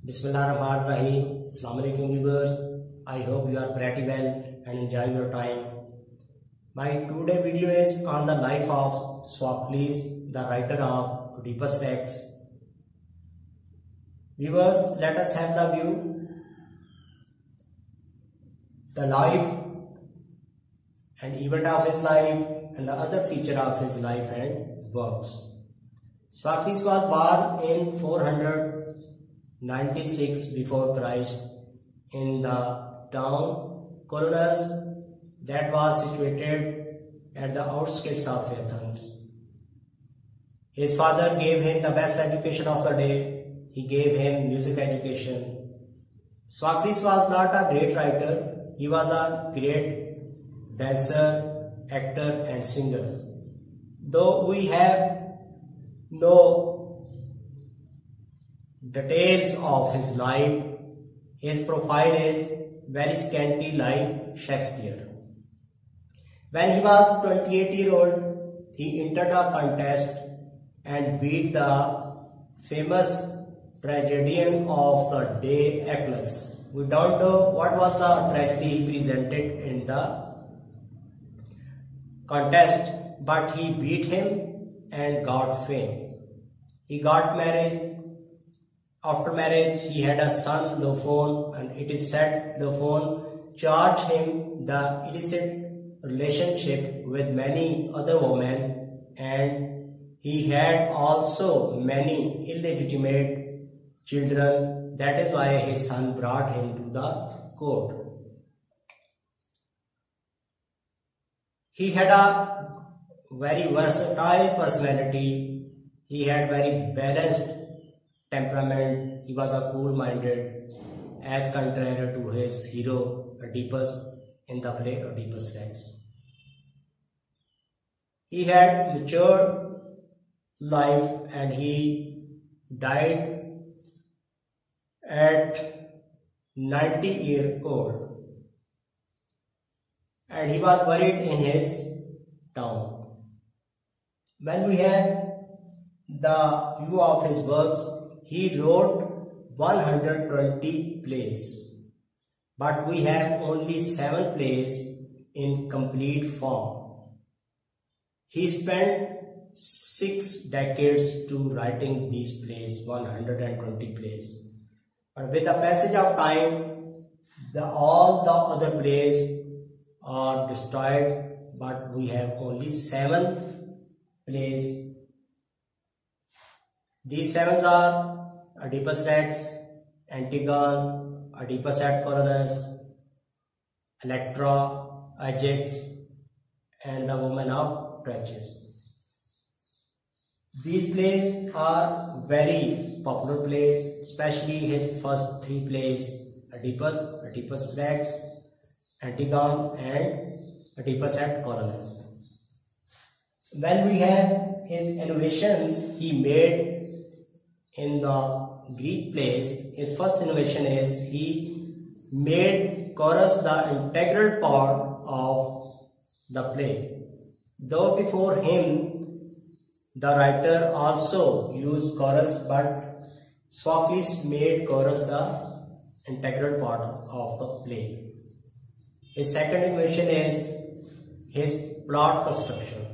Bismillahirrahmanirrahim. Assalamu alaikum viewers. I hope you are pretty well and enjoy your time. My today video is on the life of Sophocles, the writer of Oedipus Rex. Viewers, let us have the view. The life and event of his life and the other feature of his life and works. Sophocles was born in 496 before Christ in the town Colonus that was situated at the outskirts of Athens. His father gave him the best education of the day. He gave him music education. Sophocles was not a great writer. He was a great dancer, actor and singer. Though we have no details of his life, his profile is very scanty like Shakespeare. When he was 28-year-old, he entered a contest and beat the famous tragedian of the day, Achilles. We don't know what was the tragedy he presented in the contest, but he beat him and got fame. He got married. After marriage, he had a son, Lophon, and it is said Lophon charged him the illicit relationship with many other women, and he had also many illegitimate children. That is why his son brought him to the court. He had a very versatile personality. He had very balanced temperament. He was a cool-minded, as contrary to his hero Oedipus in the play Oedipus Rex. He had matured life and he died at 90 years old, and he was buried in his town. When we have the view of his works, he wrote 120 plays, but we have only 7 plays in complete form. He spent 6 decades to writing these plays, 120 plays. But with the passage of time, all the other plays are destroyed, but we have only 7 plays. These 7 are Oedipus Rex, Antigone, Oedipus at Colonus, Electra, Ajax, and the Woman of Trachis. These plays are very popular plays, especially his first 3 plays, Oedipus, Oedipus Rex, Antigone, and Oedipus at Colonus. When we have his innovations he made in the Greek plays, his first innovation is he made chorus the integral part of the play. Though before him the writer also used chorus, but Sophocles made chorus the integral part of the play. His second innovation is his plot construction.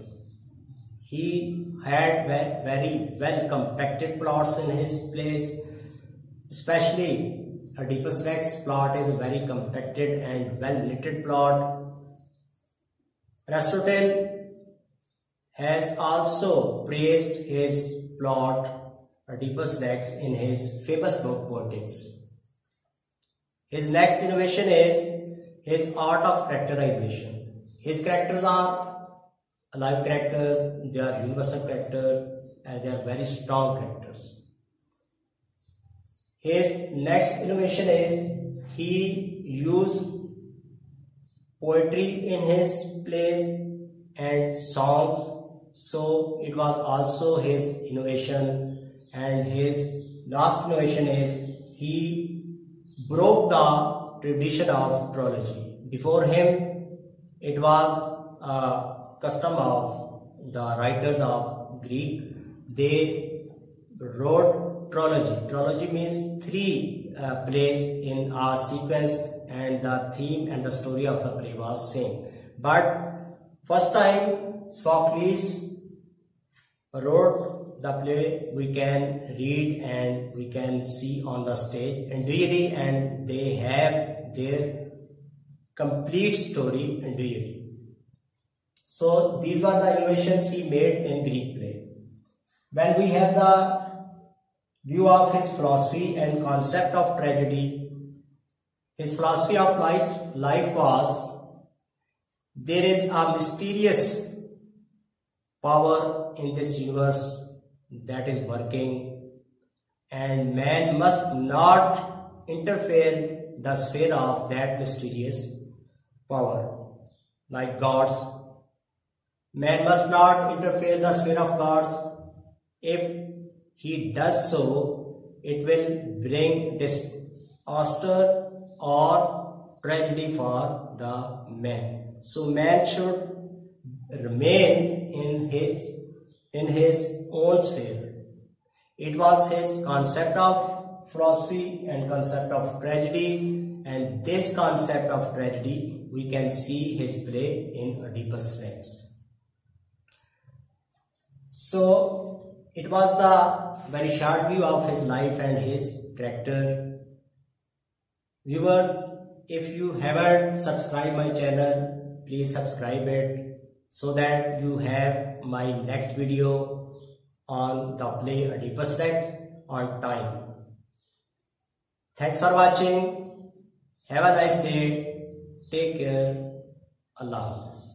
He had very well compacted plots in his plays, especially Oedipus Rex plot is a very compacted and well knitted plot. Aristotle has also praised his plot Oedipus Rex in his famous book Poetics. His next innovation is his art of characterization. His characters are alive characters, they are universal characters, and they are very strong characters. His next innovation is he used poetry in his plays and songs, so it was also his innovation. And his last innovation is he broke the tradition of trilogy. Before him it was custom of the writers of Greek. They wrote trilogy. Trilogy means three plays in a sequence, and the theme and the story of the play was same. But first time Sophocles wrote the play, we can read and we can see on the stage individually, and they have their complete story individually. So these were the innovations he made in Greek play. When we have the view of his philosophy and concept of tragedy, his philosophy of life was, there is a mysterious power in this universe that is working, and man must not interfere the sphere of that mysterious power. Like gods, man must not interfere the sphere of gods. If he does so, it will bring disaster or tragedy for the man. So man should remain in his own sphere. It was his concept of philosophy and concept of tragedy, and this concept of tragedy we can see his play in Oedipus Rex. So it was the very short view of his life and his character. Viewers, if you haven't subscribed my channel, please subscribe it so that you have my next video on the play Oedipus Rex on time. Thanks for watching. Have a nice day. Take care. Allah Hafiz.